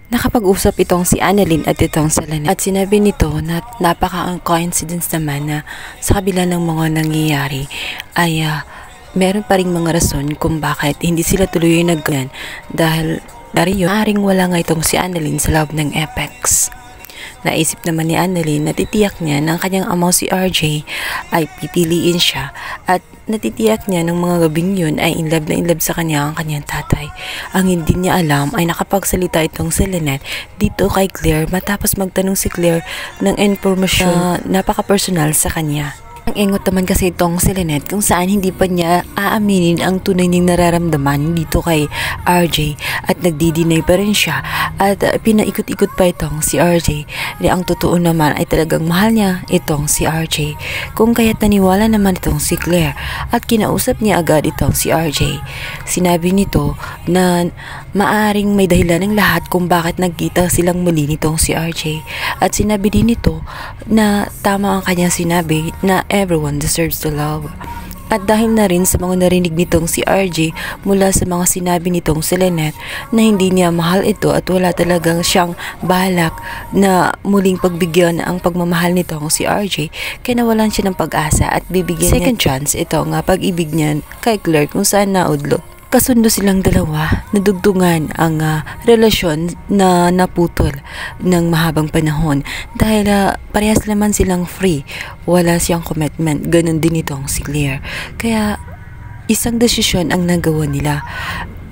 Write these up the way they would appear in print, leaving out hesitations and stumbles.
Nakapag-usap itong si Annalyn at itong si Lynette at sinabi nito na napaka-coincidence naman na sa kabila ng mga nangyayari ay meron pa ring mga rason kung bakit hindi sila tuloy nagganyan dahil maaring wala nga itong si Annalyn sa loob ng Apex. Naisip naman ni Annalyn na titiyak niya na ang kanyang amaw si RJ ay pipiliin siya at natitiyak niya ng mga gabing yun ay in love sa kanya ang kanyang tatay. Ang hindi niya alam ay nakapagsalita itong si Lynette dito kay Claire matapos magtanong si Claire ng informasyon na napaka-personal sa kanya. Ang ingot naman kasi itong si Lynette kung saan hindi pa niya aaminin ang tunay niyang nararamdaman dito kay RJ at nagdi-deny pa rin siya at pinaikot-ikot pa itong si RJ. Ang totoo naman ay talagang mahal niya itong si RJ kung kaya't naniwala naman itong si Claire at kinausap niya agad itong si RJ. Sinabi nito na maaring may dahilan ng lahat kung bakit nagkita silang muli nitong si RJ at sinabi din nito na tama ang kanyang sinabi na everyone deserves to love. At dahil na rin sa mga narinig nitong si RJ mula sa mga sinabi nitong si Lynette na hindi niya mahal ito at wala talagang siyang balak na muling pagbigyan ang pagmamahal nitong si RJ, kaya nawalan siya ng pag-asa at bibigyan second chance ito nga pag-ibig niya kay Claire kung saan naudlo. Kasundo silang dalawa, nadugtungan ang relasyon na naputol ng mahabang panahon dahil parehas naman silang free, wala siyang commitment, ganun din itong si Claire. Kaya isang desisyon ang nagawa nila.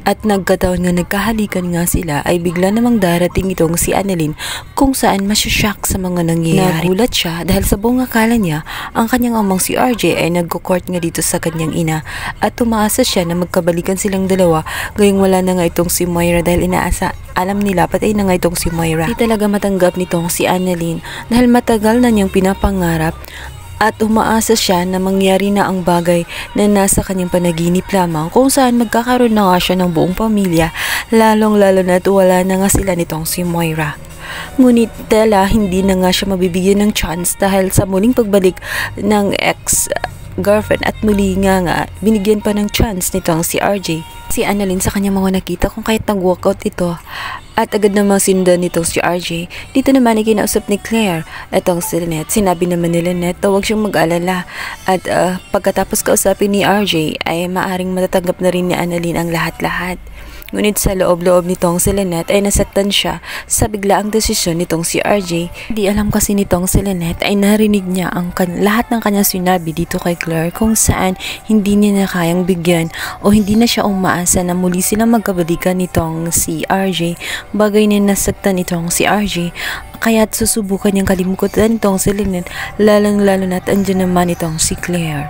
At nagkataon nga nagkahalikan nga sila ay bigla namang darating itong si Annalyn kung saan masyashock sa mga nangyayari. Nagulat siya dahil sa buong akala niya ang kanyang amang si RJ ay nagko-court nga dito sa kanyang ina at tumaasa siya na magkabalikan silang dalawa gayong wala na nga itong si Moira dahil alam nila patay na nga itong si Moira. Di talaga matanggap nitong si Annalyn dahil matagal na niyang pinapangarap at umaasa siya na mangyari na ang bagay na nasa kanyang panaginip lamang kung saan magkakaroon na nga siya ng buong pamilya lalong-lalo na at wala na nga sila nitong si Moira. Ngunit hindi na nga siya mabibigyan ng chance dahil sa muling pagbalik ng ex-girlfriend at muli nga binigyan pa ng chance nitong si RJ. Si Annalyn sa kanyang mga nakita kung kahit nag-walkout ito at agad namang sinundan nitong si RJ. Dito naman ay kinausap ni Claire etong si Lynette. Sinabi naman ni Lynette na huwag siyang mag-alala at pagkatapos kausapin ni RJ ay maaring matatanggap na rin ni Annalyn ang lahat-lahat. Ngunit sa loob-loob nitong si Lynette ay nasaktan siya sa biglaang desisyon nitong si RJ. Hindi alam kasi nitong si Lynette ay narinig niya ang lahat ng kanyang sinabi dito kay Claire kung saan hindi niya na kayang bigyan o hindi na siya umaasa na muli silang magkabalikan nitong si RJ. Bagay na nasaktan itong si RJ kaya't susubukan niyang kalimutan itong si Lynette lalong-lalo na't andyan naman itong si Claire.